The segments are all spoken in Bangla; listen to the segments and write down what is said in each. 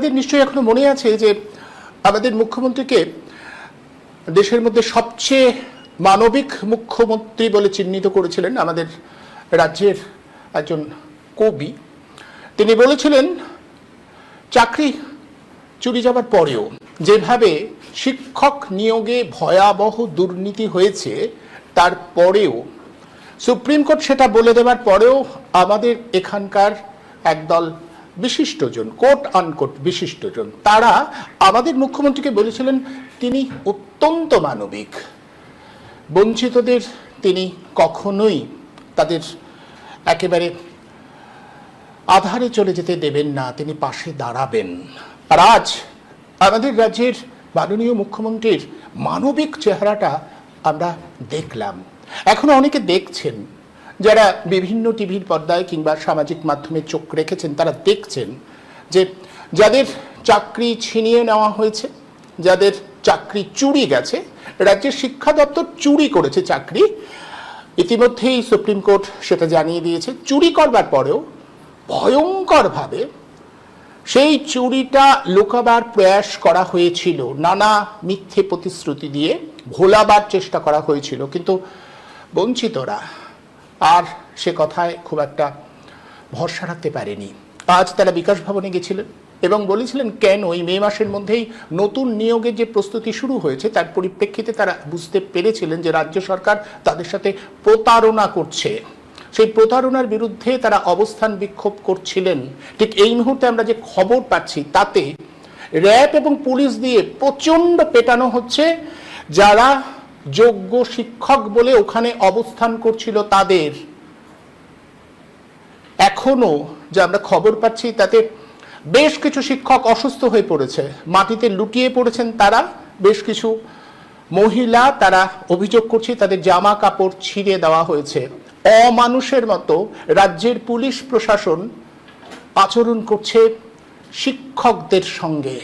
আপনাদের নিশ্চয়ই এখনো মনে আছে যে আমাদের মুখ্যমন্ত্রীকে দেশের মধ্যে সবচেয়ে মানবিক মুখ্যমন্ত্রী বলে চিহ্নিত করেছিলেন আমাদের রাজ্যের একজন কবি। তিনি বলেছিলেন চাকরি চুরি যাবার পরেও যেভাবে শিক্ষক নিয়োগে ভয়াবহ দুর্নীতি হয়েছে তারপরেও সুপ্রিম কোর্ট সেটা বলে দেওয়ার পরেও আমাদের এখানকার একদল বিশিষ্টজন, কোট আনকোট বিশিষ্টজন, তারা আমাদের মুখ্যমন্ত্রীকে বলেছিলেন তিনি অত্যন্ত মানবিক, বঞ্চিতদের তিনি কখনোই তাদের একেবারে আধারে চলে যেতে দেবেন না, তিনি পাশে দাঁড়াবেন। আর আজ আমাদের রাজ্যের মাননীয় মুখ্যমন্ত্রীর মানবিক চেহারাটা আমরা দেখলাম, এখনো অনেকে দেখছেন, যারা বিভিন্ন টিভির পর্দায় কিংবা সামাজিক মাধ্যমে চোখ রেখেছেন তারা দেখছেন যে যাদের চাকরি ছিনিয়ে নেওয়া হয়েছে, যাদের চাকরি চুরি গেছে, রাজ্যের শিক্ষা দপ্তর চুরি করেছে চাকরি, ইতিমধ্যেই সুপ্রিম কোর্ট সেটা জানিয়ে দিয়েছে। চুরি করবার পরেও ভয়ঙ্করভাবে সেই চুরিটা লুকাবার প্রয়াস করা হয়েছিল, নানা মিথ্যে প্রতিশ্রুতি দিয়ে ভোলাবার চেষ্টা করা হয়েছিল, কিন্তু বঞ্চিতরা আর সে কথায় খুব একটা ভরসা রাখতে পারেনি। আজ তারা বিকাশ ভবনে গেছিলেন এবং বলেছিলেন কেন এই মে মাসের মধ্যেই নতুন নিয়োগের যে প্রস্তুতি শুরু হয়েছে তার পরিপ্রেক্ষিতে তারা বুঝতে পেরেছিলেন যে রাজ্য সরকার তাদের সাথে প্রতারণা করছে। সেই প্রতারণার বিরুদ্ধে তারা অবস্থান বিক্ষোভ করছিলেন। ঠিক এই মুহূর্তে আমরা যে খবর পাচ্ছি তাতে র্যাব এবং পুলিশ দিয়ে প্রচণ্ড পেটানো হচ্ছে যারা যোগ্য শিক্ষক বলে ওখানে অবস্থান করছিল তাদের। এখনো যে আমরা খবর পাচ্ছি তাতে বেশ কিছু শিক্ষক অসুস্থ হয়ে পড়েছে, মাটিতে লুটিয়ে পড়েছেন তারা। বেশ কিছু মহিলা তারা অভিযোগ করছে তাদের জামা কাপড় ছিঁড়ে দেওয়া হয়েছে। অমানুষের মতো রাজ্যের পুলিশ প্রশাসন আচরণ করছে শিক্ষকদের সঙ্গে।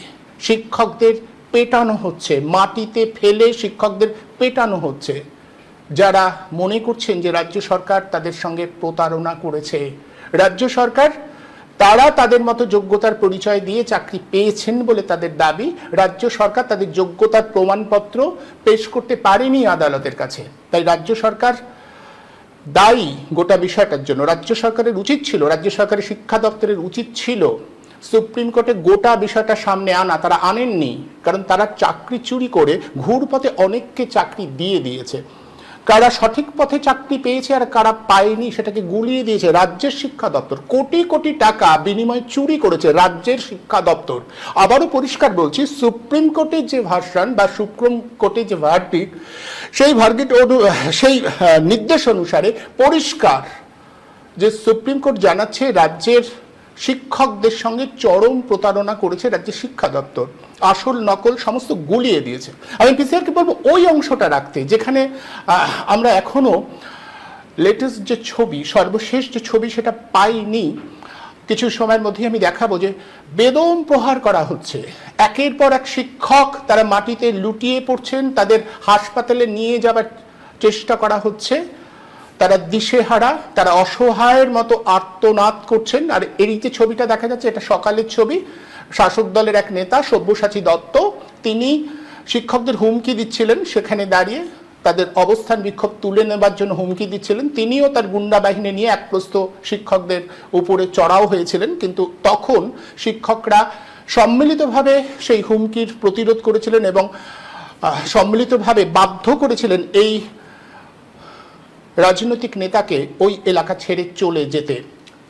শিক্ষকদের পেটানো হচ্ছে, মাটিতে ফেলে শিক্ষকদের পেটানো হচ্ছে। যারা মনে করছেন যে রাজ্য সরকার তাদের সঙ্গে প্রতারণা করেছে, রাজ্য সরকার তারা তাদের মতো যোগ্যতার পরিচয় দিয়ে চাকরি পেয়েছেন বলে তাদের দাবি, রাজ্য সরকার তাদের যোগ্যতার প্রমাণপত্র পেশ করতে পারেনি আদালতের কাছে। তাই রাজ্য সরকার দায়ী গোটা বিষয়টার জন্য। রাজ্য সরকারের উচিত ছিল, রাজ্য সরকারের শিক্ষা দপ্তরের উচিত ছিল সুপ্রিম কোর্টে গোটা বিষয়টা সামনে আনা। তারা আনেননি, কারণ তারা চাকরি চুরি করে ঘুরপথে অনেককে চাকরি দিয়ে দিয়েছে। কারা সঠিক পথে চাকরি পেয়েছে আর কারা পায়নি সেটাকে গুলিয়ে দিয়েছে রাজ্যের শিক্ষা দপ্তর। কোটি কোটি টাকা বিনিময়ে চুরি করেছে রাজ্যের শিক্ষা দপ্তর। আবারও পরিষ্কার বলছি, সুপ্রিম কোর্টের যে ভার্সন বা সুপ্রিম কোর্টের যে ভার্ডিক্ট, সেই নির্দেশ অনুসারে পরিষ্কার যে সুপ্রিম কোর্ট জানাচ্ছে রাজ্যের শিক্ষকদের সঙ্গে চরম প্রতারণা করেছে রাজ্যের শিক্ষা দপ্তর, আসল নকল সমস্ত গুলিয়ে দিয়েছে। আমি পিসিআরকে বলবো ওই অংশটা রাখতে যেখানে আমরা এখনো লেটেস্ট যে ছবি, সর্বশেষ যে ছবি সেটা পাইনি। কিছু সময়ের মধ্যেই আমি দেখাবো যে বেদম প্রহার করা হচ্ছে, একের পর এক শিক্ষক তারা মাটিতে লুটিয়ে পড়ছেন, তাদের হাসপাতালে নিয়ে যাবার চেষ্টা করা হচ্ছে, তারা দিশেহারা, তারা অসহায়ের মতো আর্তনাদ করছেন। আর এই যে ছবিটা দেখা যাচ্ছে এটা সকালের ছবি। শাসক দলের এক নেতা সব্যসাচী দত্ত তিনি শিক্ষকদের হুমকি দিচ্ছিলেন, সেখানে দাঁড়িয়ে তাদের অবস্থান বিক্ষোভ তুলে নেবার জন্য হুমকি দিচ্ছিলেন। তিনিও তার গুন্ডা বাহিনী নিয়ে একপ্রস্থ শিক্ষকদের উপরে চড়াও হয়েছিলেন, কিন্তু তখন শিক্ষকরা সম্মিলিতভাবে সেই হুমকির প্রতিরোধ করেছিলেন এবং সম্মিলিতভাবে বাধ্য করেছিলেন এই রাজনৈতিক নেতাকে ওই এলাকা ছেড়ে চলে যেতে।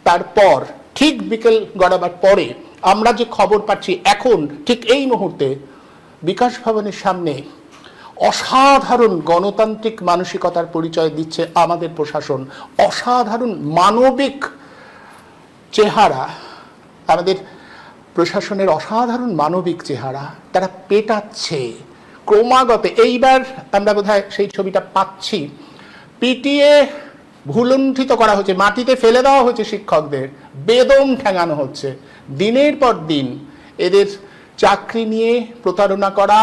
তারপর ঠিক বিকেল গড়াবার পরে আমরা যে খবর পাচ্ছি এখন ঠিক এই মুহূর্তে বিকাশ ভবনের সামনে অসাধারণ গণতান্ত্রিক মানসিকতার পরিচয় দিচ্ছে আমাদের প্রশাসন। অসাধারণ মানবিক চেহারা আমাদের প্রশাসনের, অসাধারণ মানবিক চেহারা। তারা পেটাচ্ছে ক্রমাগত। এইবার আমরা বোধহয় সেই ছবিটা পাচ্ছি, পিটিয়ে ভুলুণ্ঠিত করা হচ্ছে, মাটিতে ফেলে দেওয়া হচ্ছে শিক্ষকদের, বেদম ঠ্যাঙানো হচ্ছে। দিনের পর দিন এদের চাকরি নিয়ে প্রতারণা করা,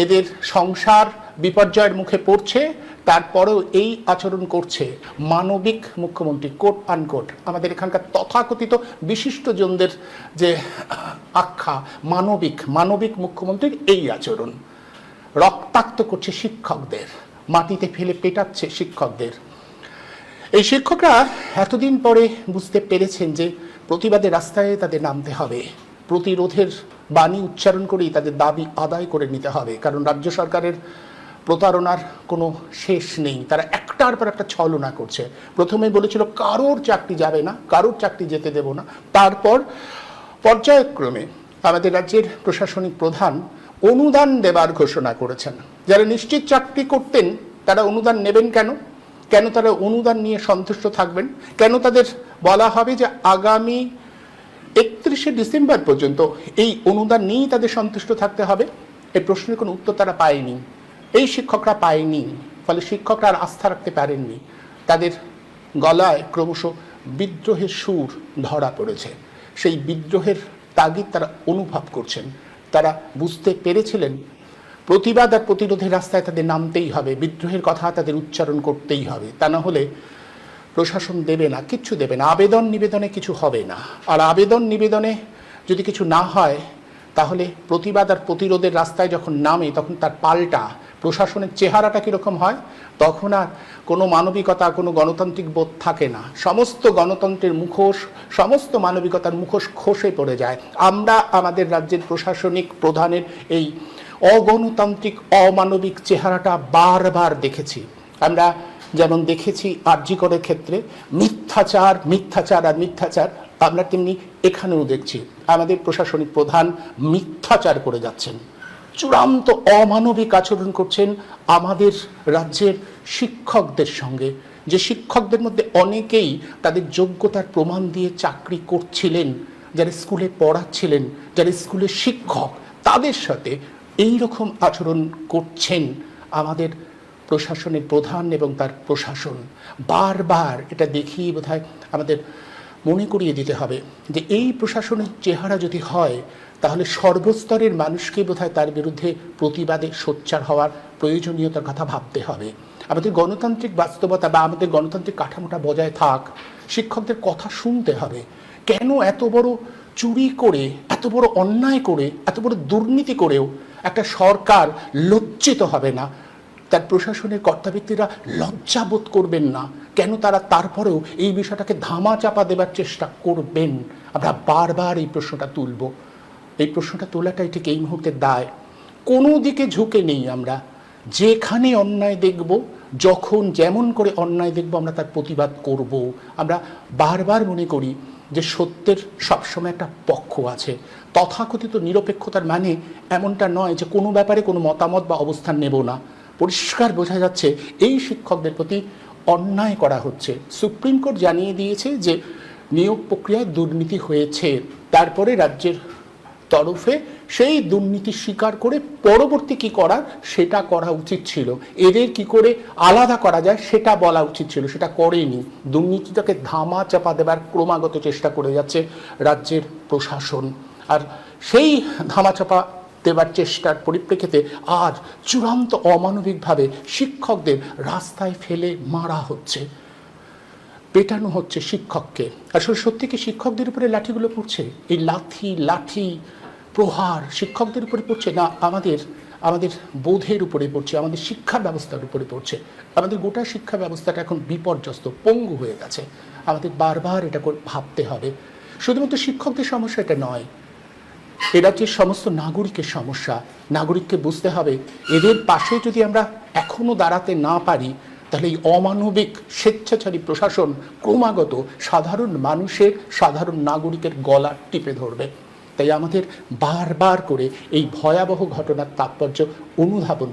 এদের সংসার বিপর্যয়ের মুখে পড়ছে, তারপরেও এই আচরণ করছে মানবিক মুখ্যমন্ত্রী, কোট আনকোট, আমাদের এখানকার তথাকথিত বিশিষ্টজনদের যে আখ্যা, মানবিক মুখ্যমন্ত্রীর এই আচরণ রক্তাক্ত করছে শিক্ষকদের, মাটিতে ফেলে পেটাচ্ছে শিক্ষকদের। এই শিক্ষকরা এতদিন পরে বুঝতে পেরেছেন যে প্রতিবাদের রাস্তায় তাদের নামতে হবে, প্রতিরোধের বাণী উচ্চারণ করেই তাদের দাবি আদায় করে নিতে হবে। কারণ রাজ্য সরকারের প্রতারণার কোনো শেষ নেই, তারা একটার পর একটা ছলনা করছে। প্রথমে বলেছিল কারোর চাকরি যাবে না, কারোর চাকরি যেতে দেব না, তারপর পর্যায়ক্রমে আমাদের রাজ্যের প্রশাসনিক প্রধান অনুদান দেবার ঘোষণা করেছেন। যারা নিশ্চিত চাকরি করতেন তারা অনুদান নেবেন কেন? কেন তারা অনুদান নিয়ে সন্তুষ্ট থাকবেন? কেন তাদের বলা হবে যে আগামী 31শে ডিসেম্বর পর্যন্ত এই অনুদান নিয়েই তাদের সন্তুষ্ট থাকতে হবে? এই প্রশ্নের কোনো উত্তর তারা পায়নি, এই শিক্ষকরা পায়নি। ফলে শিক্ষকরা আর আস্থা রাখতে পারেননি, তাদের গলায় ক্রমশ বিদ্রোহের সুর ধরা পড়েছে। সেই বিদ্রোহের তাগিদ তারা অনুভব করছেন। তারা বুঝতে পেরেছিলেন প্রতিবাদ আর প্রতিরোধের রাস্তায় তাদের নামতেই হবে, বিদ্রোহের কথা তাদের উচ্চারণ করতেই হবে। তা না হলে প্রশাসন দেবে না, কিচ্ছু দেবে না, আবেদন নিবেদনে কিছু হবে না। আর আবেদন নিবেদনে যদি কিছু না হয় তাহলে প্রতিবাদ আর প্রতিরোধের রাস্তায় যখন নামে তখন তার পাল্টা প্রশাসনের চেহারাটা কীরকম হয়? তখন আর কোনো মানবিকতা, কোনো গণতান্ত্রিক বোধ থাকে না। সমস্ত গণতন্ত্রের মুখোশ, সমস্ত মানবিকতার মুখোশ খসে পড়ে যায়। আমরা আমাদের রাজ্যের প্রশাসনিক প্রধানের এই অগণতান্ত্রিক অমানবিক চেহারাটা বারবার দেখেছি। আমরা যেমন দেখেছি আরজি করের ক্ষেত্রে মিথ্যাচার আর মিথ্যাচার, আমরা তেমনি এখানেও দেখছি আমাদের প্রশাসনিক প্রধান মিথ্যাচার করে যাচ্ছেন, চূড়ান্ত অমানবিক আচরণ করছেন আমাদের রাজ্যের শিক্ষকদের সঙ্গে। যে শিক্ষকদের মধ্যে অনেকেই তাদের যোগ্যতার প্রমাণ দিয়ে চাকরি করছিলেন, যারা স্কুলে পড়াচ্ছিলেন, যারা স্কুলের শিক্ষক, তাদের সাথে এই রকম আচরণ করছেন আমাদের প্রশাসনের প্রধান এবং তার প্রশাসন। বারবার এটা দেখিয়ে বোধহয় আমাদের মনে করিয়ে দিতে হবে যে এই প্রশাসনের চেহারা যদি হয় তাহলে সর্বস্তরের মানুষকে বোধহয় তার বিরুদ্ধে প্রতিবাদে সোচ্চার হওয়ার প্রয়োজনীয়তার কথা ভাবতে হবে। আমাদের গণতান্ত্রিক বাস্তবতা বা আমাদের গণতান্ত্রিক কাঠামোটা বজায় থাক, শিক্ষকদের কথা শুনতে হবে। কেন এত বড় চুরি করে, এত বড় অন্যায় করে, এত বড় দুর্নীতি করেও একটা সরকার লজ্জিত হবে না? তার প্রশাসনের কর্তাব্যক্তিরা লজ্জাবোধ করবেন না? কেন তারা তারপরেও এই বিষয়টাকে ধামা চাপা দেবার চেষ্টা করবেন? আমরা বারবার এই প্রশ্নটা তুলব। এই প্রশ্নটা তোলাটাই ঠিক এই মুহূর্তে দায়। কোনো দিকে ঝুঁকে নেই আমরা। যেখানে অন্যায় দেখব, যখন যেমন করে অন্যায় দেখব, আমরা তার প্রতিবাদ করব। আমরা বারবার মনে করি যে সত্যের সবসময় একটা পক্ষ আছে। তথাকথিত নিরপেক্ষতার মানে এমনটা নয় যে কোনো ব্যাপারে কোনো মতামত বা অবস্থান নেব না। পরিষ্কার বোঝা যাচ্ছে এই শিক্ষকদের প্রতি অন্যায় করা হচ্ছে। সুপ্রিম কোর্ট জানিয়ে দিয়েছে যে নিয়োগ প্রক্রিয়ায় দুর্নীতি হয়েছে, তারপরে রাজ্যের তরফে সেই দুর্নীতি স্বীকার করে পরবর্তী কি করার সেটা করা উচিত ছিল। এদের কি করে আলাদা করা যায় সেটা বলা উচিত ছিল, সেটা করেনি। দুর্নীতিটাকে ধামা চাপা দেবার ক্রমাগত চেষ্টা করে যাচ্ছে রাজ্যের প্রশাসন। আর সেই ধামাচাপা দেবার চেষ্টার পরিপ্রেক্ষিতে আজ চূড়ান্ত অমানবিকভাবে শিক্ষকদের রাস্তায় ফেলে মারা হচ্ছে, পেটানো হচ্ছে শিক্ষককে। আসলে সত্যি কি শিক্ষকদের উপরে লাঠিগুলো পড়ছে? এই লাঠি প্রহার শিক্ষকদের উপরে পড়ছে না আমাদের বোধের উপরে পড়ছে, আমাদের শিক্ষা ব্যবস্থার উপরে পড়ছে। আমাদের গোটা শিক্ষা ব্যবস্থাটা এখন বিপর্যস্ত, পঙ্গু হয়ে গেছে। আমাদের বারবার এটা ভাবতে হবে। শুধুমাত্র শিক্ষকদের সমস্যা এটা নয়, এ রাজ্যের সমস্ত নাগরিকের সমস্যা। নাগরিককে বুঝতে হবে এদের পাশে যদি আমরা এখনো দাঁড়াতে না পারি তাহলে এই অমানবিক স্বেচ্ছাচারী প্রশাসন ক্রমাগত সাধারণ মানুষের, সাধারণ নাগরিকের গলা টিপে ধরবে। তাই আমাদের বারবার করে এই ভয়াবহ ঘটনার তাৎপর্য অনুধাবন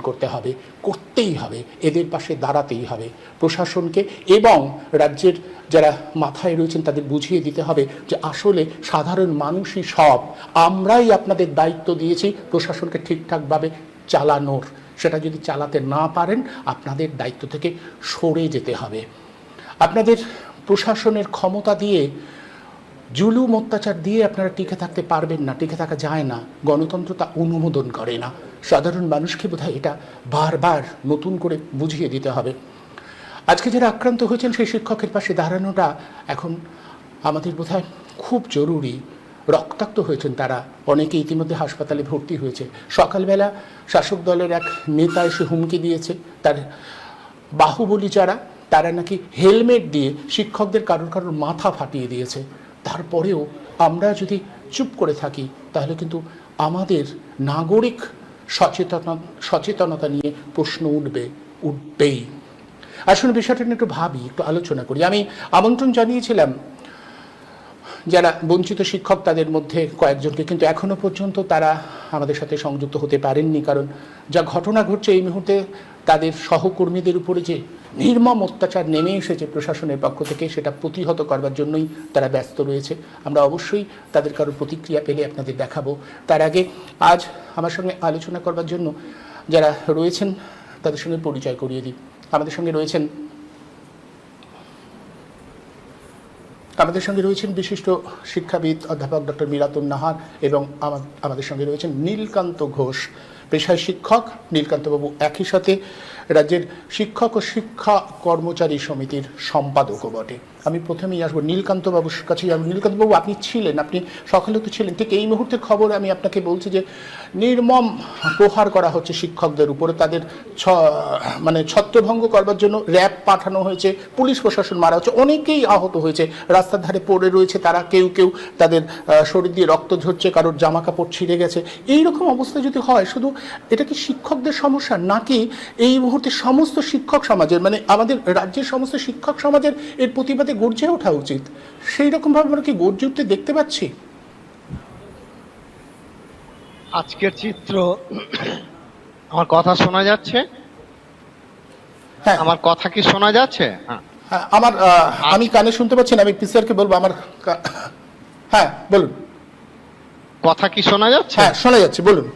করতেই হবে, এদের পাশে দাঁড়াতেই হবে প্রশাসনকে। এবং রাজ্যের যারা মাথায় রয়েছেন তাদের বুঝিয়ে দিতে হবে যে আসলে সাধারণ মানুষই সব, আমরাই আপনাদের দায়িত্ব দিয়েছি প্রশাসনকে ঠিকঠাকভাবে চালানোর। সেটা যদি চালাতে না পারেন আপনাদের দায়িত্ব থেকে সরে যেতে হবে। আপনাদের প্রশাসনের ক্ষমতা দিয়ে জুলুম অত্যাচার দিয়ে আপনারা টিকে থাকতে পারবেন না, টিকে থাকা যায় না, গণতন্ত্র তা অনুমোদন করে না। সাধারণ মানুষকে বোধহয় এটা বারবার নতুন করে বুঝিয়ে দিতে হবে। আজকে যারা আক্রান্ত হয়েছেন সেই শিক্ষকের পাশে দাঁড়ানোটা এখন আমাদের বোধহয় খুব জরুরি। রক্তাক্ত হয়েছেন তারা, অনেকে ইতিমধ্যে হাসপাতালে ভর্তি হয়েছে। সকালবেলা শাসক দলের এক নেতা এসে হুমকি দিয়েছে, তার বাহুবলী যারা তারা নাকি হেলমেট দিয়ে শিক্ষকদের কারোর কারোর মাথা ফাটিয়ে দিয়েছে। তারপরেও আমরা যদি চুপ করে থাকি তাহলে কিন্তু আমাদের নাগরিক সচেতনতা নিয়ে প্রশ্ন উঠবেই। আসলে বিষয়টা নিয়ে একটু ভাবি, একটু আলোচনা করি। আমি আমন্ত্রণ জানিয়েছিলাম যারা বঞ্চিত শিক্ষক তাদের মধ্যে কয়েকজনকে, কিন্তু এখনো পর্যন্ত তারা আমাদের সাথে সংযুক্ত হতে পারেননি। কারণ যা ঘটনা ঘটছে এই মুহূর্তে তাদের সহকর্মীদের উপরে যে নির্মম অত্যাচার নেমে এসেছে প্রশাসনের পক্ষ থেকে, সেটা প্রতিহত করবার জন্যই তারা ব্যস্ত রয়েছে। আমরা অবশ্যই তাদের কারো প্রতিক্রিয়া পেলে আপনাদের দেখাবো। তার আগে আজ আমার সঙ্গে আলোচনা করবার জন্য যারা রয়েছেন তাদের সঙ্গে পরিচয় করিয়ে দিই। আমাদের সঙ্গে রয়েছেন বিশিষ্ট শিক্ষাবিদ অধ্যাপক ডক্টর মিরাতুন নাহার, এবং আমাদের সঙ্গে রয়েছেন নীলকান্ত ঘোষ, পেশায় শিক্ষক। নীলকান্তবাবু একই সাথে রাজ্যের শিক্ষক ও শিক্ষা কর্মচারী সমিতির সম্পাদকও বটে। আমি প্রথমেই আসবো নীলকান্তবাবুর কাছে। নীলকান্তবাবু, আপনি সকালে তো ছিলেন, ঠিক এই মুহূর্তের খবর আমি আপনাকে বলছি যে নির্মম প্রহার করা হচ্ছে শিক্ষকদের উপরে। তাদের ছত্রভঙ্গ করবার জন্য র্যাব পাঠানো হয়েছে, পুলিশ প্রশাসন মারা হচ্ছে, অনেকেই আহত হয়েছে, রাস্তার ধারে পড়ে রয়েছে তারা, কেউ তাদের শরীর দিয়ে রক্ত ঝরছে, কারোর জামা কাপড় ছিঁড়ে গেছে। এইরকম অবস্থা যদি হয়, শুধু এটা কি শিক্ষকদের সমস্যা, নাকি এই মুহূর্তে সমস্ত শিক্ষক সমাজের, আমাদের রাজ্যের সমস্ত শিক্ষক সমাজের এর প্রতিবাদে গর্জে ওঠা উচিত? সেই রকমভাবে আমরা কি গর্জে উঠতে দেখতে পাচ্ছি? আজকের চিত্র, আমার কথা শোনা যাচ্ছে? হ্যাঁ, আমার কথা কি শোনা যাচ্ছে? হ্যাঁ, আমি কানে শুনতে পাচ্ছি না। আমি পিসারকে বলবো হ্যাঁ বলুন। কথা কি শোনা যাচ্ছে? হ্যাঁ, শোনা যাচ্ছে, বলুন।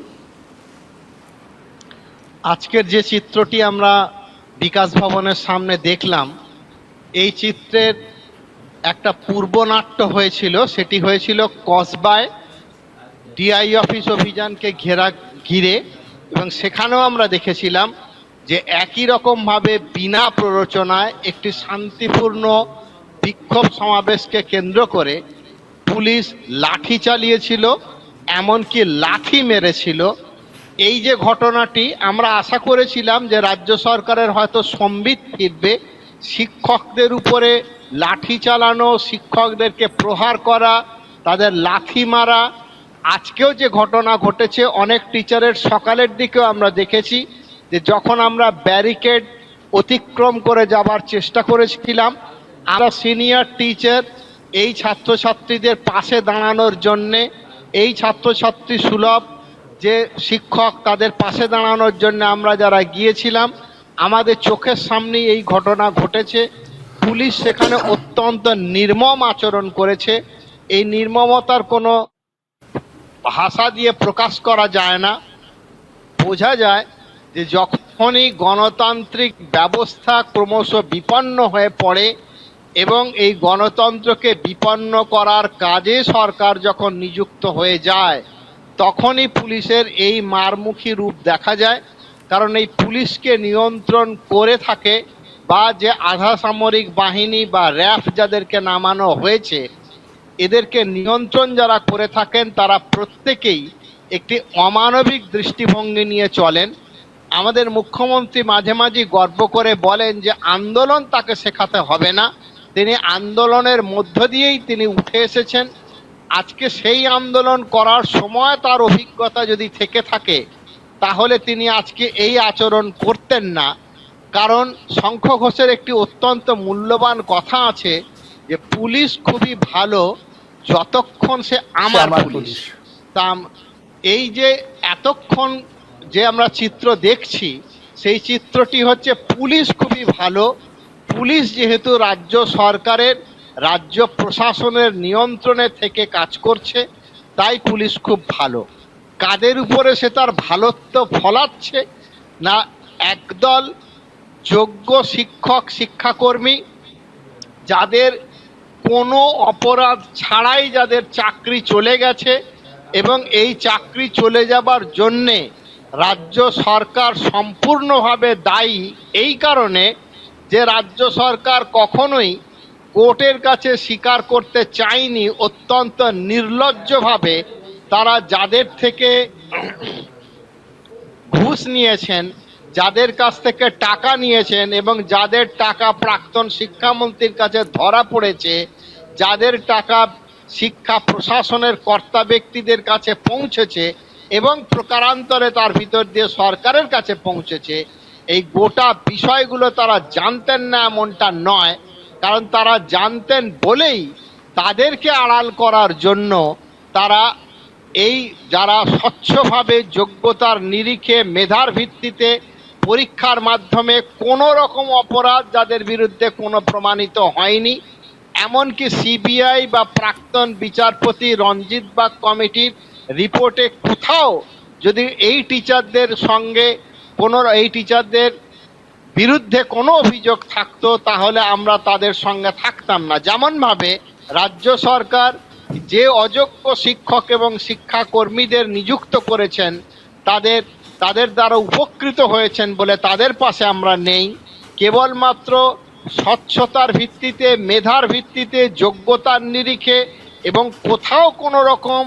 আজকের যে চিত্রটি আমরা বিকাশ ভবনের সামনে দেখলাম, এই চিত্রের একটা পূর্বনাট্য হয়েছিল। সেটি হয়েছিল কসবায় ডিআই অফিস অভিযানকে ঘিরে, এবং সেখানেও আমরা দেখেছিলাম যে একই রকমভাবে বিনা প্ররোচনায় একটি শান্তিপূর্ণ বিক্ষোভ সমাবেশকে কেন্দ্র করে পুলিশ লাঠি চালিয়েছিল, এমনকি লাঠি মেরেছিল। এই যে ঘটনাটি, আমরা আশা করেছিলাম যে রাজ্য সরকারের হয়তো সম্বিত ফিরবে। শিক্ষকদের উপরে লাঠি চালানো, শিক্ষকদেরকে প্রহার করা, তাদের লাথি মারা, আজকেও যে ঘটনা ঘটেছে, অনেক টিচারের সকালের দিকেও আমরা দেখেছি যে যখন আমরা ব্যারিকেড অতিক্রম করে যাবার চেষ্টা করেছিলাম, আমরা সিনিয়র টিচার এই ছাত্রছাত্রীদের পাশে দাঁড়ানোর জন্যে, এই ছাত্রছাত্রী সুলভ যে শিক্ষক তাদের পাশে দাঁড়ানোর জন্য আমরা যারা গিয়েছিলাম, আমাদের চোখের সামনেই এই ঘটনা ঘটেছে। পুলিশ সেখানে অত্যন্ত নির্মম আচরণ করেছে। এই নির্মমতার কোনো ভাষা দিয়ে প্রকাশ করা যায় না। বোঝা যায় যে যখনই গণতান্ত্রিক ব্যবস্থা ক্রমশ বিপন্ন হয়ে পড়ে এবং এই গণতন্ত্রকে বিপন্ন করার কাজে সরকার যখন নিযুক্ত হয়ে যায়, তখনই পুলিশের এই মারমুখী রূপ দেখা যায়। কারণ এই পুলিশকে নিয়ন্ত্রণ করে থাকে, বা যে আধা সামরিক বাহিনী বা র্যাফ যাদেরকে নামানো হয়েছে, এদেরকে নিয়ন্ত্রণ যারা করে থাকেন তারা প্রত্যেকেই একটি অমানবিক দৃষ্টিভঙ্গি নিয়ে চলেন। আমাদের মুখ্যমন্ত্রী মাঝে মাঝে গর্ব করে বলেন যে আন্দোলন তাকে শেখাতে হবে না, তিনি আন্দোলনের মধ্য দিয়েই তিনি উঠে এসেছেন। আজকে সেই আন্দোলন করার সময় তার অভিজ্ঞতা যদি থেকে থাকে, তাহলে তিনি আজকে এই আচরণ করতেন না। কারণ শঙ্খ ঘোষের একটি অত্যন্ত মূল্যবান কথা আছে যে পুলিশ খুবই ভালো যতক্ষণ সে আমার পুলিশ। তা এই যে এতক্ষণ যে আমরা চিত্র দেখছি, সেই চিত্রটি হচ্ছে পুলিশ খুবই ভালো। পুলিশ যেহেতু রাজ্য সরকারের, রাজ্য প্রশাসনের নিয়ন্ত্রণে থেকে কাজ করছে, তাই পুলিশ খুব ভালো। কাদের উপরে সে তার ভালোত্ব ফলাচ্ছে না, একদল যোগ্য শিক্ষক শিক্ষাকর্মী যাদের কোনো অপরাধ ছাড়াই যাদের চাকরি চলে গেছে, এবং এই চাকরি চলে যাবার জন্যে রাজ্য সরকার সম্পূর্ণভাবে দায়ী, এই কারণে যে রাজ্য সরকার কখনোই কোর্টের কাছে স্বীকার করতে চায়নি। অত্যন্ত নির্লজ্জভাবে তারা যাদের থেকে ঘুষ নিয়েছেন, যাদের কাছ থেকে টাকা নিয়েছেন, এবং যাদের টাকা প্রাক্তন শিক্ষামন্ত্রীর কাছে ধরা পড়েছে, যাদের টাকা শিক্ষা প্রশাসনের কর্তা ব্যক্তিদের কাছে পৌঁছেছে এবং প্রকারান্তরে তার ভিতর দিয়ে সরকারের কাছে পৌঁছেছে, এই গোটা বিষয়গুলো তারা জানতেন না এমনটা নয়, কারণ তারা জানতেন বলেই তাদেরকে আড়াল করার জন্য তারা এই যারা স্বচ্ছভাবে যোগ্যতার নিরিখে মেধার ভিত্তিতে পরীক্ষার মাধ্যমে কোনো রকম অপরাধ যাদের বিরুদ্ধে কোনো প্রমাণিত হয়নি, এমনকি সিবিআই বা প্রাক্তন বিচারপতি রঞ্জিত বাগ কমিটির রিপোর্টে কোথাও যদি এই টিচারদের সঙ্গে এই টিচারদের বিরুদ্ধে কোনো অভিযোগ থাকতো, তাহলে আমরা তাদের সঙ্গে থাকতাম না। যেমনভাবে রাজ্য সরকার যে অযোগ্য শিক্ষক এবং শিক্ষাকর্মীদের নিযুক্ত করেছেন, তাদের দ্বারা উপকৃত হয়েছেন বলে তাদের পাশে আমরা নেই। কেবলমাত্র স্বচ্ছতার ভিত্তিতে, মেধার ভিত্তিতে, যোগ্যতার নিরিখে এবং কোথাও কোনো রকম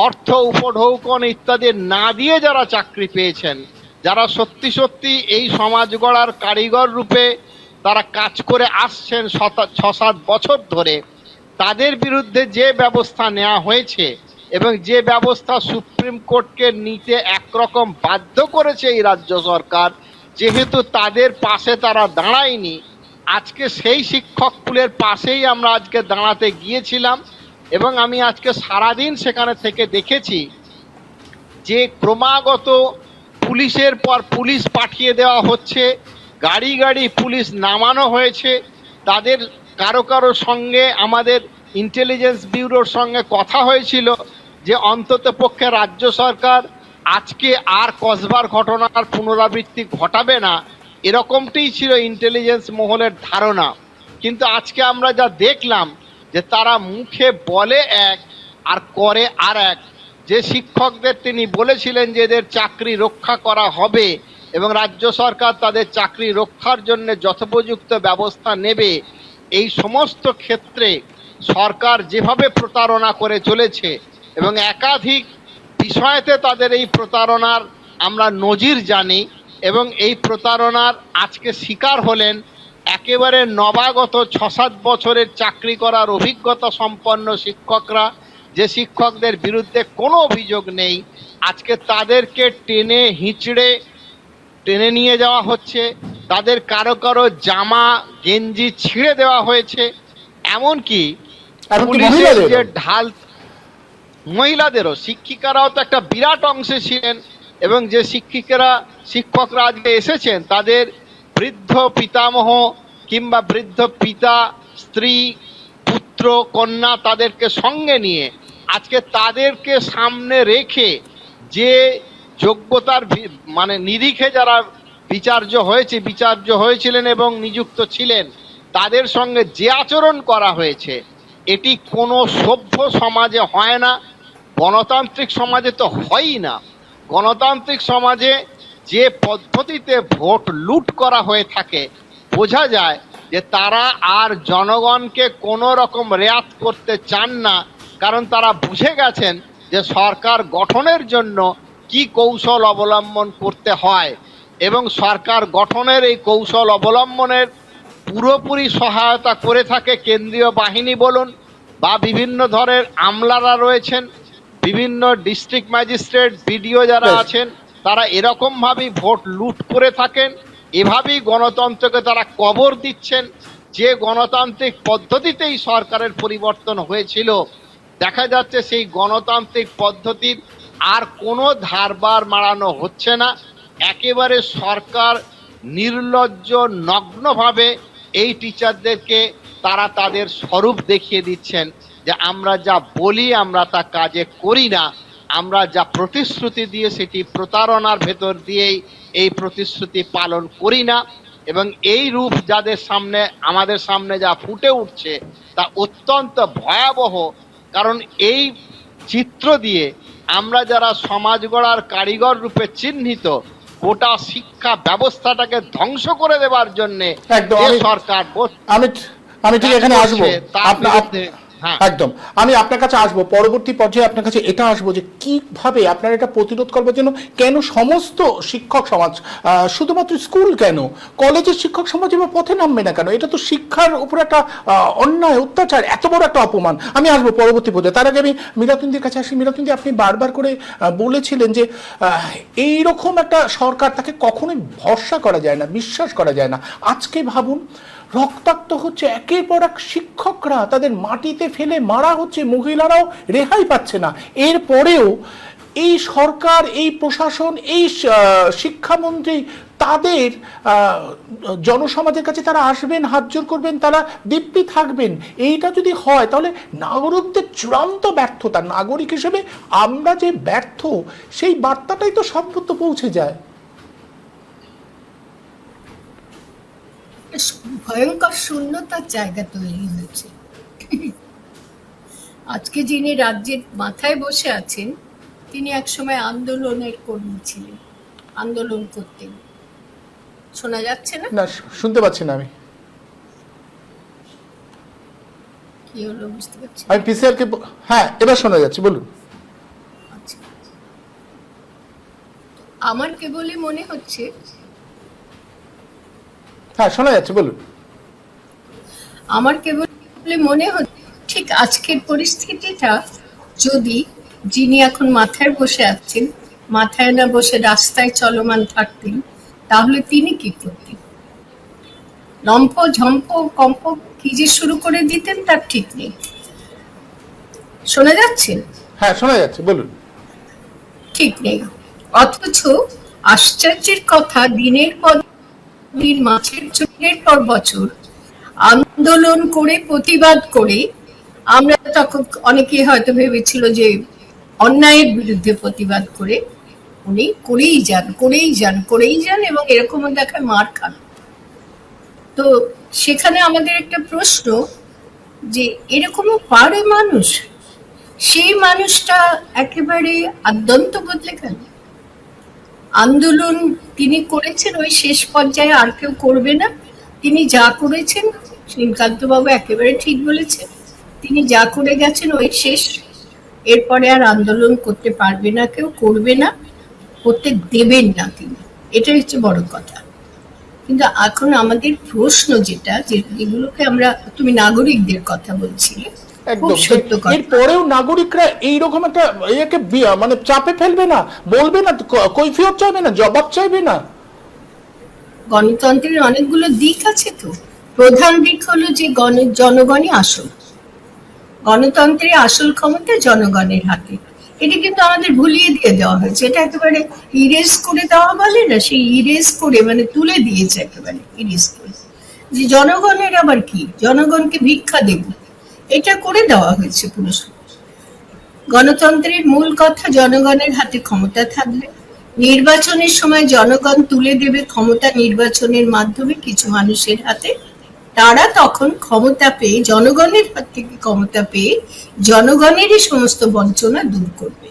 অর্থ উপঢৌকন ইত্যাদি না দিয়ে যারা চাকরি পেয়েছেন, যারা সত্যি সত্যি এই সমাজ গড়ার কারিগর রূপে তারা কাজ করে আসছেন ৬-৭ বছর ধরে, তাদের বিরুদ্ধে যে ব্যবস্থা নেওয়া হয়েছে এবং যে ব্যবস্থা সুপ্রিম কোর্টকে নিতে একরকম বাধ্য করেছে এই রাজ্য সরকার, যেহেতু তাদের পাশে তারা দাঁড়ায়নি, আজকে সেই শিক্ষক পুলের পাশেই আমরা আজকে দাঁড়াতে গিয়েছিলাম। এবং আমি আজকে সারাদিন সেখানে থেকে দেখেছি যে ক্রমাগত পুলিশের পর পুলিশ পাঠিয়ে দেওয়া হচ্ছে, গাড়ি গাড়ি পুলিশ নামানো হয়েছে। তাদের কারো কারো সঙ্গে আমাদের ইন্টেলিজেন্স ব্যুরোর সঙ্গে কথা হয়েছিল যে অন্তত পক্ষে রাজ্য সরকার আজকে আর কসবার ঘটনার পুনরাবৃত্তি ঘটাবে না, এরকমটাই ছিল ইন্টেলিজেন্স মহলের ধারণা। কিন্তু আজকে আমরা যা দেখলাম যে তারা মুখে বলে এক আর করে আর এক। যে শিক্ষকদের তিনি বলেছিলেন যে এদের চাকরি রক্ষা করা হবে এবং রাজ্য সরকার তাদের চাকরি রক্ষার জন্য যথোপযুক্ত ব্যবস্থা নেবে, এই সমস্ত ক্ষেত্রে সরকার যেভাবে প্রতারণা করে চলেছে এবং একাধিক বিষয়তে তাদের এই প্রতারণার আমরা নজির জানি, এবং এই প্রতারণার আজকে শিকার হলেন একেবারে নবাগত ৬-৭ বছরের চাকরি করার অভিজ্ঞতা সম্পন্ন শিক্ষকরা, যে শিক্ষকদের বিরুদ্ধে কোনো অভিযোগ নেই। আজকে তাদেরকে টেনে হিঁচড়ে টেনে নিয়ে যাওয়া হচ্ছে, তাদের কারো কারো জামা গেঞ্জি ছিঁড়ে দেওয়া হয়েছে, এমনকি পুলিশের যে ঢাল, মহিলাদেরও, শিক্ষিকারাও তো একটা বিরাট অংশে ছিলেন, এবং যে শিক্ষকরা আজকে এসেছেন তাদের বৃদ্ধ পিতামহ কিংবা বৃদ্ধ পিতা, স্ত্রী, পুত্র, কন্যা, তাদেরকে সঙ্গে নিয়ে আজকে তাদেরকে সামনে রেখে যে যোগ্যতার নিরিখে যারা বিচার্য হয়েছিলেন এবং নিযুক্ত ছিলেন, তাদের সঙ্গে যে আচরণ করা হয়েছে, এটি কোনো সভ্য সমাজে হয় না, গণতান্ত্রিক সমাজে তো হয়ই না। গণতান্ত্রিক সমাজে যে পদ্ধতিতে ভোট লুট করা হয়ে থাকে, বোঝা যায় যে তারা আর জনগণকে কোনো রকম রেয়াত করতে চান না, কারণ তারা বুঝে গেছেন যে সরকার গঠনের জন্য কি কৌশল অবলম্বন করতে হয়, এবং সরকার গঠনের এই কৌশল অবলম্বনের পুরোপুরি সহায়তা করে থাকে কেন্দ্রীয় বাহিনী বলুন বা বিভিন্ন ধরনের আমলারা রয়েছেন, বিভিন্ন ডিস্ট্রিক্ট ম্যাজিস্ট্রেট, বিডিও যারা আছেন, তারা এরকমভাবেই ভোট লুট করে থাকেন। এভাবেই গণতন্ত্রকে তারা কবর দিচ্ছেন। যে গণতান্ত্রিক পদ্ধতিতেই সরকারের পরিবর্তন হয়েছিল, দেখা যাচ্ছে সেই গণতান্ত্রিক পদ্ধতির আর কোনো ধারবার মারানো হচ্ছে না। একেবারে সরকার নির্লজ্জ নগ্নভাবে এই টিচারদেরকে তারা তাদের স্বরূপ দেখিয়ে দিচ্ছেন যে আমরা যা বলি আমরা তা কাজে করি না, আমরা যা প্রতিশ্রুতি দিয়ে সেটি প্রতারণার ভেতর দিয়েই এই প্রতিশ্রুতি পালন করি না। এবং এই রূপ যাদের সামনে, আমাদের সামনে যা ফুটে উঠছে, তা অত্যন্ত ভয়াবহ। কারণ এই চিত্র দিয়ে আমরা যারা সমাজ গড়ার কারিগর রূপে চিহ্নিত, গোটা শিক্ষা ব্যবস্থাটাকে ধ্বংস করে দেবার জন্য একদম যে সরকার আমি আমি ঠিক এখানে আসবো তার বিরুদ্ধে। হ্যাঁ, একদম আমি আপনার কাছে আসবো, পরবর্তী পর্যায়ে আপনার কাছে এটা আসবো যে কিভাবে আপনারা এটা প্রতিরোধ করবার জন্য কেন সমস্ত শিক্ষক সমাজ, শুধুমাত্র স্কুল কেন, কলেজের শিক্ষক সমাজ এবার পথে নামবে না কেন? এটা তো শিক্ষার উপর একটা অন্যায়, অত্যাচার, এত বড় একটা অপমান। আমি আসবো পরবর্তী পর্যায়ে, তার আগে আমি মিরাতুন্দির কাছে আসি। মিরাতুন্দি, আপনি বারবার করে বলেছিলেন যে এইরকম একটা সরকার, তাকে কখনোই ভরসা করা যায় না, বিশ্বাস করা যায় না। আজকে ভাবুন, রক্তাক্ত হচ্ছে একের পর এক শিক্ষকরা, তাদের মাটিতে ফেলে মারা হচ্ছে, মহিলারাও রেহাই পাচ্ছে না। এরপরেও এই সরকার, এই প্রশাসন, এই শিক্ষামন্ত্রী তাদের জনসমাজের কাছে তারা আসবেন, হাত জোর করবেন, তারা দিব্যি থাকবেন। এইটা যদি হয় তাহলে নাগরিকদের চূড়ান্ত ব্যর্থতা, নাগরিক হিসেবে আমরা যে ব্যর্থ, সেই বার্তাটাই তো সর্বত্র পৌঁছে যায়। ভয়ঙ্কর শূন্যতার জায়গা তৈরি হয়েছে। আজকে যিনি রাজ্যের মাথায় বসে আছেন, তিনি একসময় আন্দোলনের কর্মী ছিলেন, আন্দোলন করতেন। শোনা যাচ্ছে না? না, শুনতে পাচ্ছি না আমি। কি হলো বুঝতে পারছি আমি পিসিআর কে, হ্যাঁ এবার শোনা যাচ্ছে, বলুন। আচ্ছা, আমার কেবলই মনে হচ্ছে, হ্যাঁ শোনা যাচ্ছে, বলুন। আমার কেবল মনে হচ্ছে ঠিক আজকের পরিস্থিতিটা যদি যিনি এখন মাথায় বসে আছেন, মাথায় না বসে রাস্তায় চলমান থাকতেন, তাহলে তিনি কি করতেন? লম্ফ ঝম্প কম্প কি যে শুরু করে দিতেন তার ঠিক নেই। শোনা যাচ্ছে? হ্যাঁ শোনা যাচ্ছে, বলুন। ঠিক নেই। অথচ আশ্চর্যের কথা, দিনের পর দিন, মাসের চোখের পর বছর আন্দোলন করে, প্রতিবাদ করে, আমরা তখন অনেকে হয়তো ভেবেছিল যে অন্যায়ের বিরুদ্ধে প্রতিবাদ করে উনি করেই যান, করেই যান, করেই যান, এবং এরকমও দেখায় মার খান। তো সেখানে আমাদের একটা প্রশ্ন, যে এরকমও পারে মানুষ? সেই মানুষটা একেবারে আদ্যন্ত বদলে গেল। আন্দোলন তিনি করেছেন, ওই শেষ পর্যায়ে আর কেউ করবে না। তিনি যা করেছেন, শ্রীকান্ত বাবু একেবারে ঠিক বলেছেন, তিনি যা করে গেছেন ওই শেষ। এরপরে আর আন্দোলন করতে পারবে না কেউ, করবে না, করতে দেবেন না তিনি। এটাই হচ্ছে বড় কথা। কিন্তু এখন আমাদের প্রশ্ন যেটা, যেগুলোকে আমরা, তুমি নাগরিকদের কথা বলছিলে, খুব একদম সত্য কথা। এরপরেও নাগরিকরা এইরকম একটা ইয়েকে মানে চাপে ফেলবে না, বলবে না, কৈফিয়ত চাইবে না, জবাব চাইবে না। গণতন্ত্রের অনেকগুলো দিক আছে। তো প্রধান দিক হলো যে জনগণই আসল, গণতন্ত্রের আসল ক্ষমতা জনগণের হাতে। এটা কিন্তু আমাদের ভুলিয়ে দিয়ে দেওয়া হয়েছে। এটা একেবারে ইরেজ করে দেওয়া বলে না, সেই ইরেজ করে, মানে তুলে দিয়েছে একেবারে ইরেজ করে, যে জনগণের আবার কি, জনগণকে ভিক্ষা দেব, এটা করে দেওয়া হয়েছে পুরো। গণতন্ত্রের মূল কথা, জনগণের হাতে ক্ষমতা থাকবে, নির্বাচনের সময় জনগণ তুলে দেবে ক্ষমতা নির্বাচনের মাধ্যমে কিছু মানুষের হাতে। তারা তখন ক্ষমতা পেয়ে, জনগণের হাত থেকে ক্ষমতা পেয়ে, জনগণেরই সমস্ত বঞ্চনা দূর করবে।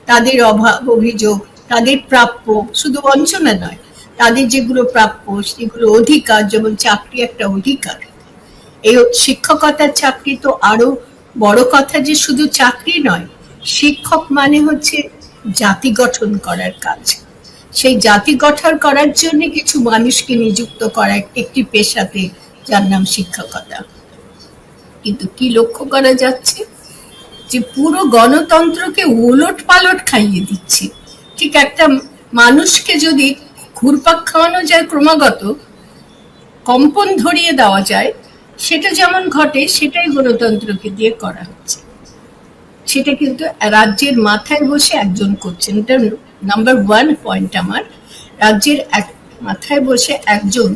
তাদের অভাব অভিযোগ, তাদের প্রাপ্য, শুধু বঞ্চনা নয়, তাদের যেগুলো প্রাপ্য, সেগুলো অধিকার, যেমন চাকরি একটা অধিকার। এই শিক্ষকতার চাকরি তো আরো বড় কথা, যে শুধু চাকরি নয়, শিক্ষক মানে হচ্ছে জাতি গঠন করার কাজ। সেই জাতি গঠন করার জন্য কিছু মানুষকে নিযুক্ত করা একটি পেশাতে, যার নাম শিক্ষকতা। কিন্তু কি লক্ষ্য করা যাচ্ছে, যে পুরো গণতন্ত্রকে ওলট পালট খাইয়ে দিচ্ছে। ঠিক একটা মানুষকে যদি ঘুরপাক খাওয়ানো যায়, ক্রমাগত কম্পন ধরিয়ে দেওয়া যায়, সেটা যেমন ঘটে, সেটাই গণতন্ত্রকে দিয়ে করা হচ্ছে। সেটা কিন্তু রাজ্যের মাথায় বসে একজন করছেন। এটা নাম্বার 1 পয়েন্ট আমার। রাজ্যের মাথায় বসে একজন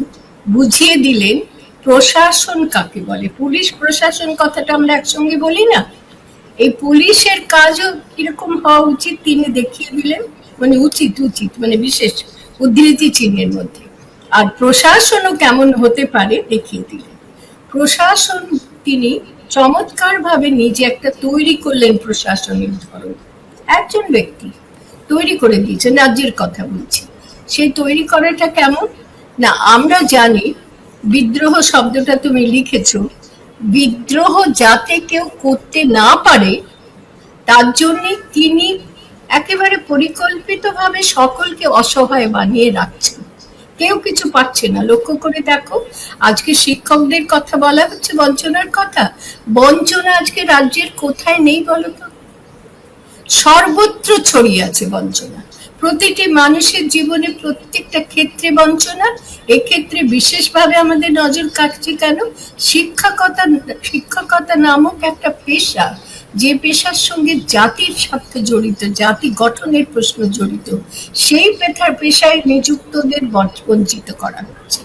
বুঝিয়ে দিলেন প্রশাসন কাকে বলে। পুলিশ প্রশাসন কথাটা আমরা একসঙ্গে বলি না, এই পুলিশের কাজও কিরকম হওয়া উচিত তিনি দেখিয়ে দিলেন। মানে উচিত মানে বিশেষ উদ্ধৃতি চিহ্নের মধ্যে। আর প্রশাসনও কেমন হতে পারে দেখিয়ে দিলেন। প্রশাসন তিনি চমৎকার ভাবে নিজে একটা তৈরি করলেন প্রশাসনিক ধরন। একজন ব্যক্তি তৈরি করে দিয়েছেন, রাজ্যের কথা বলছি। সেই তৈরি করাটা কেমন না, আমরা জানি বিদ্রোহ শব্দটা তুমি লিখেছো, বিদ্রোহ যাতে কেউ করতে না পারে তার জন্য তিনি একেবারে পরিকল্পিতভাবে সকলকে অসহায় বানিয়ে রাখছেন। কেউ কিছু পাচ্ছে না। লক্ষ্য করে দেখো, আজকে শিক্ষকদের কথা বলা হচ্ছে, বঞ্চনার কথা। বঞ্চনা আজকে রাজ্যের কোথায় নেই বলো তো? সর্বত্র ছড়িয়ে আছে বঞ্চনা, প্রতিটি মানুষের জীবনে প্রত্যেকটা ক্ষেত্রে বঞ্চনা। এক্ষেত্রে বিশেষভাবে আমাদের নজর কাটছে কেন? শিক্ষকতা নামক একটা পেশা, যে পেশার সঙ্গে জাতির স্বার্থ জড়িত, জাতি গঠনের প্রশ্ন জড়িত, সেই পেশায় নিযুক্তদের বঞ্চিত করা হচ্ছে।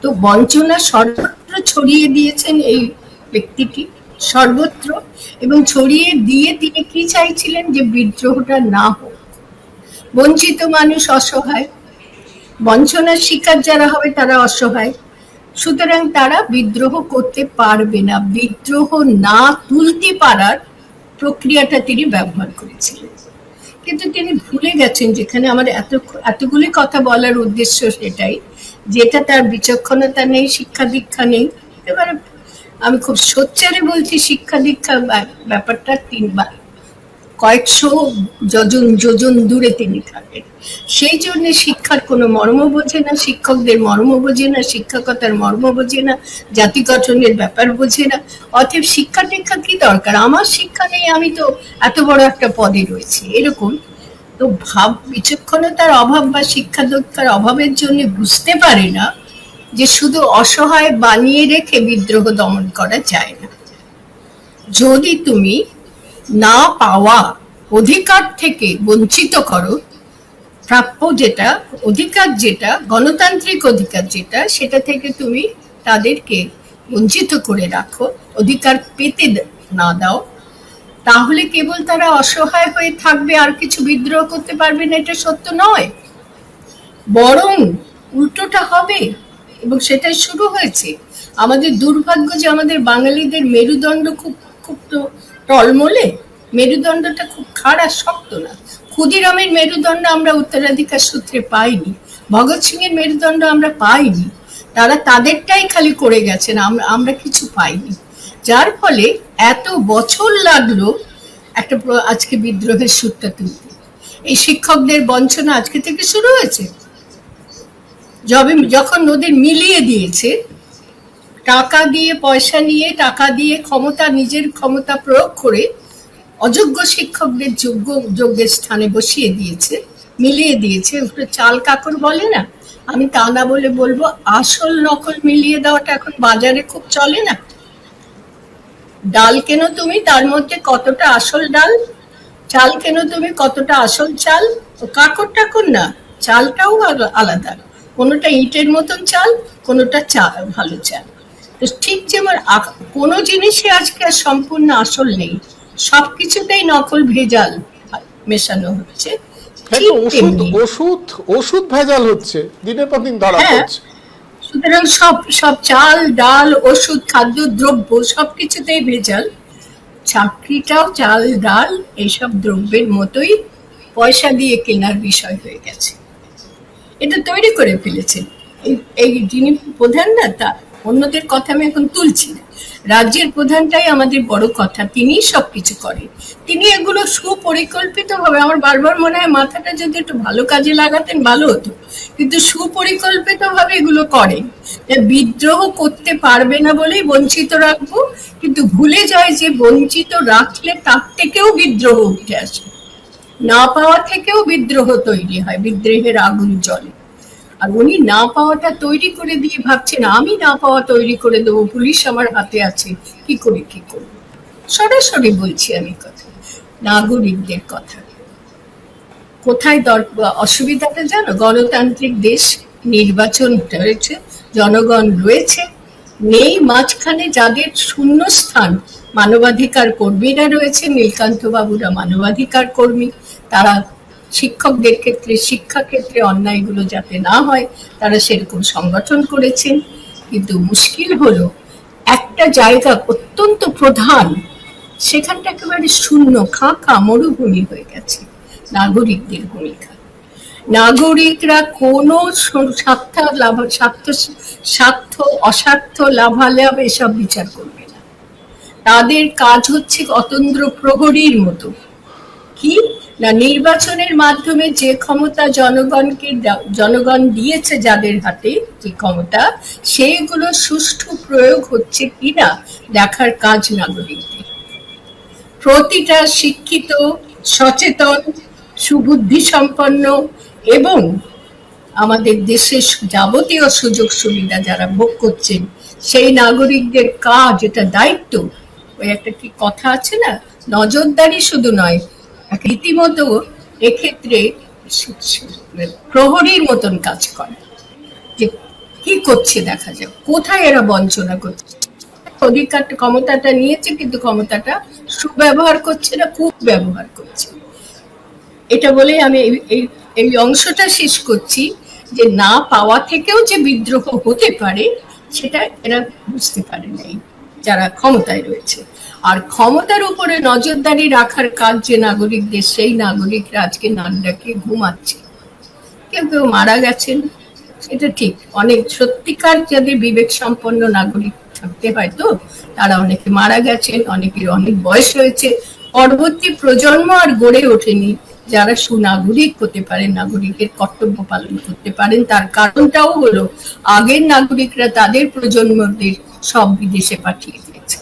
তো বঞ্চনা সর্বত্র ছড়িয়ে দিয়েছেন এই ব্যক্তিটি, সর্বত্র। এবং ছড়িয়ে দিয়ে তিনি কি চাইছিলেন? যে বিদ্রোহটা না হোক। বঞ্চিত মানুষ অসহায়, বঞ্চনার শিকার যারা হবে তারা অসহায়, সুতরাং তারা বিদ্রোহ করতে পারবে না। বিদ্রোহ না তুলতে পারার প্রক্রিয়াটা তিনি ব্যবহার করেছিলেন। কিন্তু তিনি ভুলে গেছেন, যেখানে আমার এতগুলি কথা বলার উদ্দেশ্য সেটাই, যেটা তার বিচক্ষণতা নেই, শিক্ষা দীক্ষা নেই। এবারে আমি খুব সোচ্চারে বলছি, শিক্ষা দীক্ষা ব্যাপারটা তিনবার কয়েকশো যোজন দূরে তিনি থাকেন। সেই জন্য শিক্ষার কোনো মর্ম বোঝে না, শিক্ষকদের মর্ম বোঝে না, শিক্ষকতার মর্ম বোঝে না, জাতি গঠনের ব্যাপার বোঝে না। অতএব শিক্ষা দীক্ষা কি দরকার? আমার শিক্ষা নেই, আমি তো এত বড় একটা পদে রয়েছি, এরকম। তো বিচক্ষণতার অভাব বা শিক্ষা দীক্ষার অভাবের জন্য বুঝতে পারে না যে শুধু অসহায় বানিয়ে রেখে বিদ্রোহ দমন করা যায় না। যদি তুমি না পাওয়া অধিকার থেকে বঞ্চিত করো, প্রাপ্য যেটা অধিকার, যেটা গণতান্ত্রিক অধিকার, যেটা সেটা থেকে তুমি তাদেরকে বঞ্চিত করে রাখো, অধিকার পেতে না দাও, তাহলে কেবল তারা অসহায় হয়ে থাকবে, আর কিছু বিদ্রোহ করতে পারবে না। এটা সত্য নয়, বরং উল্টোটা হবে, এবং সেটাই শুরু হয়েছে। আমাদের দুর্ভাগ্য যে আমাদের বাঙালিদের মেরুদণ্ড খুব খুব তো টলমলে, মেরুদণ্ডটা খুব খাড়া, শক্ত না। ক্ষুদিরামের মেরুদণ্ড আমরা উত্তরাধিকার সূত্রে পাইনি, ভগৎ সিং এর মেরুদণ্ড আমরা পাইনি। তারা তাদেরটাই খালি করে গেছেন, আমরা কিছু পাইনি। যার ফলে এত বছর লাগলো একটা আজকে বিদ্রোহের সুরটা তুলতে। এই শিক্ষকদের বঞ্চনা আজকে থেকে শুরু হয়েছে। যখন ওদের মিলিয়ে দিয়েছে, টাকা দিয়ে, পয়সা নিয়ে, টাকা দিয়ে নিজের ক্ষমতা প্রয়োগ করে অযোগ্য শিক্ষকদের যোগ্যের স্থানে বসিয়ে দিয়েছে, মিলিয়ে দিয়েছে। ওটা চাল কাকড় বলে না, আমি তা না বলে বলবো আসল নকল মিলিয়ে দেওয়াটা এখন বাজারে খুব চলে না। ডাল কেন তুমি, তার মধ্যে কতটা আসল ডাল, চাল কেন তুমি, কতটা আসল চাল। কাকড় টাকড় না, চালটাও আলাদা, কোনোটা ইটের মতন চাল, কোনোটা ভালো চাল। তো ঠিক যেমন কোনো জিনিসই আজকে আর সম্পূর্ণ আসল নেই, সবকিছুতেই নকল ভেজাল মেশানো হচ্ছে। ওষুধ ভেজাল হচ্ছে, দিনের পর দিন ধরা পড়ছে। সুতরাং সব চাল ডাল, ওষুধ, খাদ্য দ্রব্য সবকিছুতেই ভেজাল। চাকরিটাও চাল ডাল এইসব দ্রব্যের মতোই পয়সা দিয়ে কেনার বিষয় হয়ে গেছে। এটা তৈরি করে ফেলেছেন এই যিনি প্রধান না, তা অন্যদের কথা আমি এখন তুলছি না, রাজ্যের প্রধানটাই আমাদের বড় কথা। তিনি সবকিছু করেন, তিনি এগুলো সুপরিকল্পিত ভাবে, আমার বারবার মনে হয় মাথাটা যদি একটু ভালো কাজে লাগাতেন ভালো হতো, কিন্তু সুপরিকল্পিত ভাবে এগুলো করেন। বিদ্রোহ করতে পারবে না বলেই বঞ্চিত রাখবো, কিন্তু ভুলে যায় যে বঞ্চিত রাখলে তার থেকেও বিদ্রোহ উঠে আসে, না পাওয়া থেকেও বিদ্রোহ তৈরি হয়, বিদ্রোহের আগুন জ্বলে। আর উনি না পাওয়াটা তৈরি করে দিয়ে ভাবছেন আমি না পাওয়া তৈরি করে দেবো, পুলিশ আমার হাতে আছে, কি করে কি করবো। সরাসরি বলছি আমি কথা, নাগরিকদের কথা। কোথায় অসুবিধাটা জানো? গণতান্ত্রিক দেশ, নির্বাচন হয়েছে, জনগণ রয়েছে, নেই মাঝখানে যাদের শূন্যস্থান, মানবাধিকার কর্মীরা রয়েছে, নীলকান্ত বাবুরা মানবাধিকার কর্মী, তারা শিক্ষকদের ক্ষেত্রে, শিক্ষা ক্ষেত্রে অন্যায়গুলো যাতে না হয় তারা সেরকম সংগঠন করেছেন। কিন্তু মুশকিল হলো একটা জায়গা অত্যন্ত প্রধান, সেখানটা একেবারে শূন্য, ফাঁকা মরুভূমি হয়ে গেছে। নাগরিকদের ভূমিকা, নাগরিকরা কোনো স্বার্থ অস্বার্থ লাভালাভ এসব বিচার করবে না। তাদের কাজ হচ্ছে অতন্দ্র প্রহরীর মতো, কি না নির্বাচনের মাধ্যমে যে ক্ষমতা জনগণ দিয়েছে, যাদের হাতে যে ক্ষমতা, সেইগুলো সুষ্ঠু প্রয়োগ হচ্ছে কিনা দেখার কাজ নাগরিকদের। প্রতিটা শিক্ষিত, সচেতন, সুবুদ্ধি সম্পন্ন এবং আমাদের দেশের যাবতীয় সুযোগ সুবিধা যারা ভোগ করছেন, সেই নাগরিকদের কাজ, এটা দায়িত্ব। ওই একটা কি কথা আছে না, নজরদারি শুধু নয়, রীতিমতো এক্ষেত্রে প্রহরীর মতন কাজ করে, যে কি করছে দেখা যায়, কোথায় এরা বঞ্চনা করছে। অধিকার ক্ষমতাটা নিয়েছে, কিন্তু ক্ষমতাটা সুব্যবহার করছে না, কুব্যবহার করছে। এটা বলে আমি এই অংশটা শেষ করছি, যে না পাওয়া থেকেও যে বিদ্রোহ হতে পারে সেটা এরা বুঝতে পারে নাই যারা ক্ষমতায় রয়েছে। আর ক্ষমতার উপরে নজরদারি রাখার কাজ যে নাগরিকদের, সেই নাগরিকরা আজকে নাক ডাকে ঘুমাচ্ছে। কেউ কেউ মারা গেছেন, সেটা ঠিক। অনেক সত্যিকার যাদের বিবেক সম্পন্ন নাগরিক থাকতে হয়তো, তারা অনেকে মারা গেছেন, অনেকের অনেক বয়স হয়েছে। পরবর্তী প্রজন্ম আর গড়ে ওঠেনি যারা সুনাগরিক হতে পারেন, নাগরিকের কর্তব্য পালন করতে পারেন। তার কারণটাও হলো আগের নাগরিকরা তাদের প্রজন্মদের সব বিদেশে পাঠিয়ে দিয়েছে।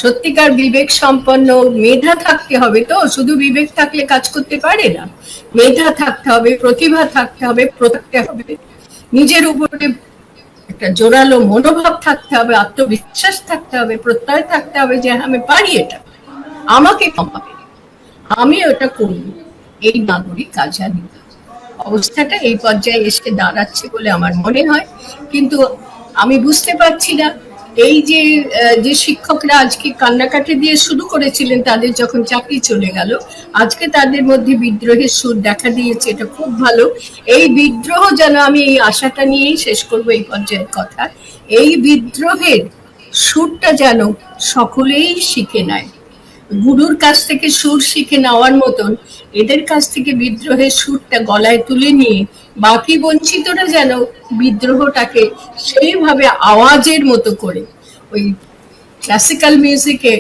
সত্যিকার বিবেক সম্পন্ন, মেধা থাকতে হবে, তো শুধু বিবেক থাকলে কাজ করতে পারে না। মেধা থাকতে হবে, প্রতিভা থাকতে হবে, নিজের উপরে একটা জোরালো মনোভাব থাকতে হবে, আত্মবিশ্বাস থাকতে হবে, প্রত্যয় থাকতে হবে যে আমি পারি, এটা আমাকে কমাবে, আমি ওটা করব। এই নাগরিক আজাদী অবস্থাটা এই পর্যায়ে এসে দাঁড়াচ্ছে বলে আমার মনে হয়। কিন্তু আমি বুঝতে পারছি না, এই যে শিক্ষকরা আজকে কান্নাকাটি দিয়ে শুরু করেছিলেন, তাদের যখন চাকরি চলে গেল, আজকে তাদের মধ্যে বিদ্রোহের সুর দেখা দিয়েছে। এটা খুব ভালো। এই বিদ্রোহ যেন, আমি এই আশাটা নিয়েই শেষ করবো এই পর্যায়ের কথা, এই বিদ্রোহের সুরটা যেন সকলেই শিখে নেয়। গুরুর কাছ থেকে সুর শিখে নেওয়ার মতন এদের কাছ থেকে বিদ্রোহের সুরটা গলায় তুলে নিয়ে বাকি বঞ্চিতরা যেন বিদ্রোহটাকে সেইভাবে আওয়াজের মতো করে, ওই ক্লাসিক্যাল মিউজিকে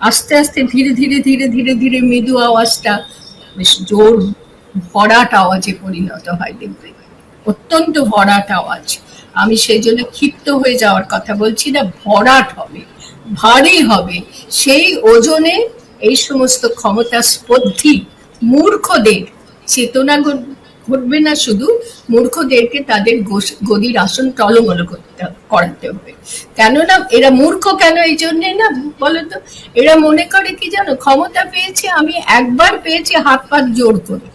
আস্তে আস্তে ধীরে ধীরে ধীরে ধীরে ধীরে মৃদু আওয়াজটা বেশ জোর ভরাট আওয়াজে পরিণত হয়, দেখবে অত্যন্ত ভরাট আওয়াজ। আমি সেই জন্য ক্ষিপ্ত হয়ে যাওয়ার কথা বলছি না, ভরাট হবে, ভারী হবে। সেই ওজনে এই সমস্ত ক্ষমতা স্পর্ধী মূর্খদের চেতনা ঘটবে না, শুধু মূর্খদেরকে তাদের গদির আসন টলমল করাতে হবে। কেননা এরা মূর্খ কেন এই জন্যে না বলতো, এরা মনে করে কি জানো, ক্ষমতা পেয়েছে, আমি একবার পেয়েছি হাত পাত জোর করে,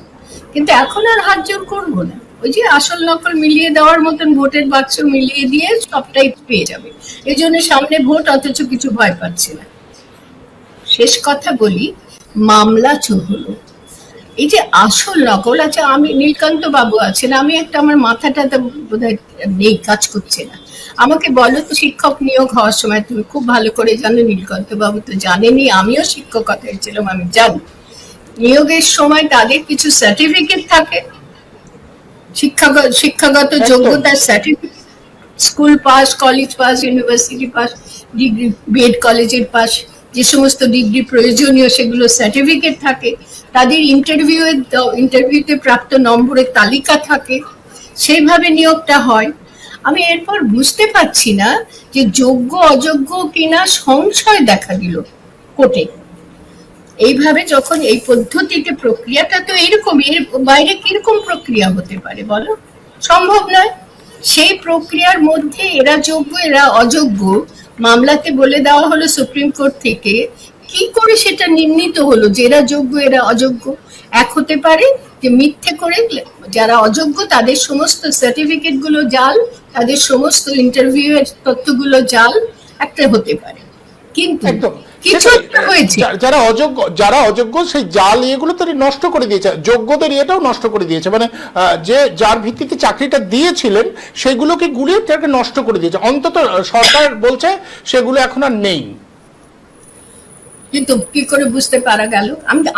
কিন্তু এখন আর হাত জোর করবো না। ওই যে আসল নকল মিলিয়ে দেওয়ার মতন ভোটের বাক্স মিলিয়ে দিয়ে সবটাই পেয়ে যাবে, এই জন্য সামনে ভোট, অথচ কিছু ভয় পাচ্ছে না। শেষ কথা বলি, মামলা হলো এই যে আসল নকল। আচ্ছা, আমি নীলকান্ত বাবু আছেন, আমি একটা, আমার মাথাটা তো বোধহয় নেই, কাজ করছে না। আমাকে বলো তো, শিক্ষক নিয়োগ হওয়ার সময়, তুমি খুব ভালো করে জানো, নীলকান্ত বাবু তো জানেনি, আমিও শিক্ষকতায় ছিলাম, আমি জানি, নিয়োগের সময় তাদের কিছু সার্টিফিকেট থাকে, শিক্ষাগত যোগ্যতার certificate, school pass, college pass, university pass, degree, BEd কলেজের পাস, যে সমস্ত ডিগ্রি প্রয়োজনীয় সেগুলো সার্টিফিকেট থাকে। তাদের ইন্টারভিউতে প্রাপ্ত নম্বরের তালিকা থাকে, সেইভাবে নিয়োগটা হয়। আমি এরপর বুঝতে পারছি না যে যোগ্য অযোগ্য কিনা সংশয় দেখা দিল কোর্টে। এইভাবে যখন এই পদ্ধতিতে, প্রক্রিয়াটা তো এইরকম, এর বাইরে কিরকম প্রক্রিয়া হতে পারে বলো, সম্ভব নয়। সেই প্রক্রিয়ার মধ্যে এরা যোগ্য এরা অযোগ্য মামলাতে বলে দেওয়া হলো সুপ্রিম কোর্ট থেকে। কি করে সেটা নির্ণীত হলো যে এরা যোগ্য এরা অযোগ্য? এক হতে পারে যে মিথ্যে করে যারা অযোগ্য তাদের সমস্ত সার্টিফিকেট গুলো জাল, তাদের সমস্ত ইন্টারভিউ এর তথ্যগুলো জাল, একটা হতে পারে। কিন্তু কিছু একটা হয়েছে। যারা অযোগ্য সেই জাল ইয়েগুলো তো নষ্ট করে দিয়েছে, যোগ্যদের ইয়েটাও নষ্ট করে দিয়েছে, মানে যার ভিত্তিতে চাকরিটা দিয়েছিলেন সেগুলোকে গুলিয়ে তাকে নষ্ট করে দিয়েছে। অন্তত সরকার বলছে সেগুলো এখন আর নেই। কিন্তু কি করে বুঝতে পারা গেল?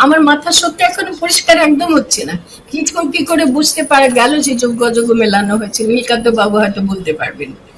আমার মাথা সত্যি এখনো পরিষ্কার একদম হচ্ছে না, কি করে বুঝতে পারা গেল যে যোগ্য অযোগ্য মেলানো হয়েছে? নীলকান্ত বাবু হয়তো বলতে পারবেন।